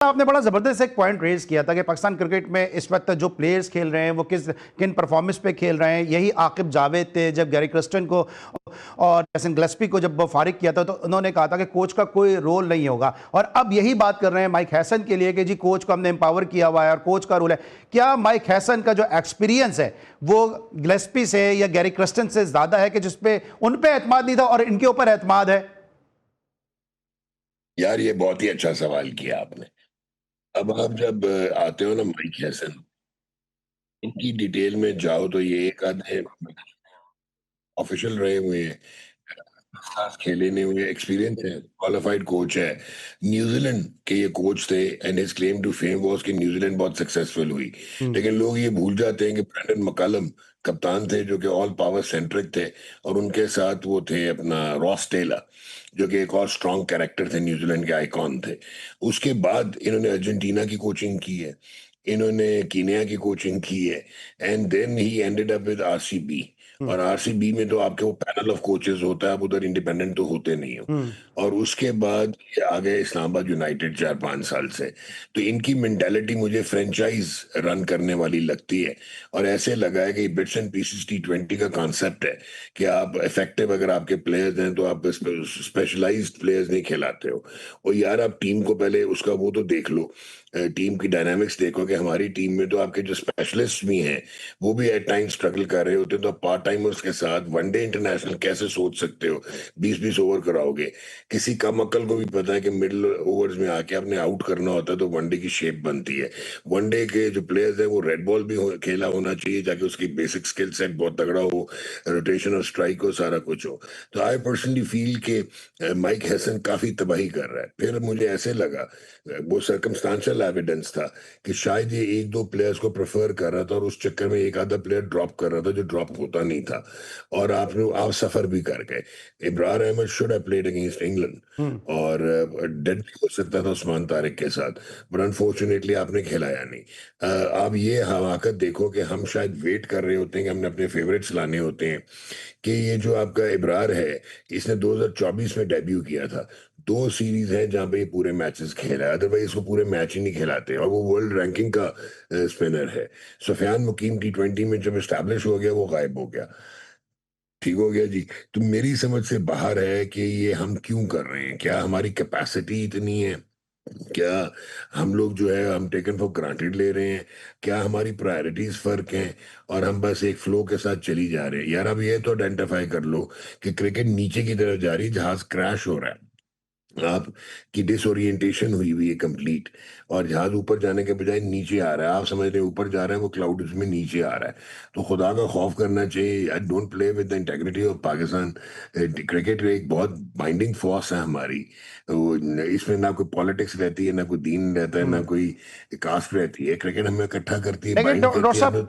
आपने बड़ा जबरदस्त एक पॉइंट रेज किया था कि पाकिस्तान क्रिकेट में इस वक्त जो प्लेयर्स खेल रहे हैं वो किन परफॉर्मेंस पे खेल रहे हैं। यही आकिब जावेद थे जब गैरी क्रिस्टन को और जैसन ग्लेस्पी को जब फारिग किया था तो उन्होंने कहा था कि कोच का कोई रोल नहीं होगा, और अब यही बात कर रहे हैं माइक हैसन के लिए कि जी कोच को हमने एम्पावर किया हुआ है और कोच का रोल है। क्या माइक हैसन का जो एक्सपीरियंस है वो ग्लेस्पी से या गैरी क्रिस्टन से ज्यादा है कि जिसपे उन पे एतमाद नहीं था और इनके ऊपर एतमाद है? यार, ये बहुत ही अच्छा सवाल किया आपने। अब आप जब आते हो ना माइक हैसन, इनकी डिटेल में जाओ तो ये एक आधे ऑफिशियल रहे हुए हैं, खास खेले नहीं हुए, एक्सपीरियंस है, क्वालिफाइड कोच है। न्यूजीलैंड के ये कोच थे and his claim to fame was कि न्यूजीलैंड बहुत सक्सेसफुल हुई। लेकिन लोग ये भूल जाते हैं कि ब्रेंडन मकालम कप्तान थे जो कि ऑल पावर सेंट्रिक थे, और उनके साथ वो थे अपना रॉस टेलर जो कि एक और स्ट्रॉन्ग कैरेक्टर थे, न्यूजीलैंड के आइकॉन थे। उसके बाद इन्होंने अर्जेंटीना की कोचिंग की है, इन्होंने कीनिया की कोचिंग की है, and then he ended up with RCB. और आरसीबी में तो आपके वो पैनल ऑफ कोचेस होता है, आप उधर इंडिपेंडेंट तो होते नहीं हो। और उसके बाद ये आ गए इस्लामाबाद यूनाइटेड 4-5 साल से। तो इनकी मेंटालिटी मुझे फ्रेंचाइज रन करने वाली लगती है, और ऐसे लगा है कि बिट्स एंड पीसेस T20 का कॉन्सेप्ट है कि आप इफेक्टिव अगर आपके प्लेयर्स हैं तो आप स्पेशलाइज्ड प्लेयर्स नहीं खिलाते हो। और यार, आप टीम को पहले उसका वो तो देख लो, टीम की डायनामिक्स देखो कि हमारी टीम में तो आपके जो स्पेशलिस्ट भी हैं वो भी एट टाइम स्ट्रगल कर रहे होते हैं। तो आप पार्ट टाइमर्स के साथ वनडे इंटरनेशनल कैसे सोच सकते हो? 20-20 ओवर कराओगे? किसी कम अक्ल को भी पता है कि मिडिल ओवर्स में आके आपने आउट करना होता है तो वनडे की शेप बनती है। वनडे के जो प्लेयर्स हैं वो रेड बॉल भी खेला होना चाहिए ताकि उसकी बेसिक स्किल सेट बहुत तगड़ा हो, रोटेशन और स्ट्राइक हो, सारा कुछ हो। तो आई पर्सनली फील के माइक हैसन काफी तबाही कर रहा है। फिर मुझे ऐसे लगा, वो सर्कमस्टांशियल एविडेंस था कि शायद ये एक दो प्लेयर्स को प्रेफर कर रहा था और उस चक्कर में एक आधा प्लेयर ड्रॉप कर रहा था जो ड्रॉप होता नहीं था, और आप सफर भी कर गए। Ibrar Ahmed should have played against England, और डेड हो सकता था उस्मान तारिक के साथ, बट अनफॉर्चुनेटली आपने खिलाया नहीं। आप ये हमाकत देखो कि हम शायद वेट कर रहे होते हैं कि हमने अपने फेवरेट्स लाने होते हैं, कि ये जो आपका इब्रार है, इसने 2024 में डेब्यू किया था। 2 सीरीज हैं जहां पे ये पूरे मैचेस खेला है, अदरवाइज इसको पूरे मैच ही नहीं खिलाते, और वो वर्ल्ड रैंकिंग का स्पिनर है। सुफियान मुकीम T20 में जब एस्टैब्लिश हो गया वो गायब हो गया, ठीक हो गया जी। तो मेरी समझ से बाहर है कि ये हम क्यों कर रहे हैं। क्या हमारी कैपेसिटी इतनी है? क्या हम लोग जो है हम टेकन फॉर ग्रांटेड ले रहे हैं? क्या हमारी प्रायोरिटीज फर्क हैं और हम बस एक फ्लो के साथ चली जा रहे हैं? यार, अब ये तो आइडेंटिफाई कर लो कि क्रिकेट नीचे की तरफ जा रही है, जहाज क्रैश हो रहा है, आपकी डिसोरिएंटेशन हुई हुई है कंप्लीट, और जहाज ऊपर जाने के बजाय नीचे आ रहा है। आप समझ रहे हैं ऊपर जा रहा है, वो क्लाउड उसमें नीचे आ रहा है। तो खुदा का खौफ करना चाहिए। I don't play with the integrity of Pakistan. Cricket एक बहुत बाइंडिंग फोर्स है हमारी। इसमें ना कोई पॉलिटिक्स रहती है, ना कोई दीन रहता है, ना कोई कास्ट रहती है। क्रिकेट हमें इकट्ठा करती है, लेकिन बाइंड डॉक्टर करती है, साहब, हमें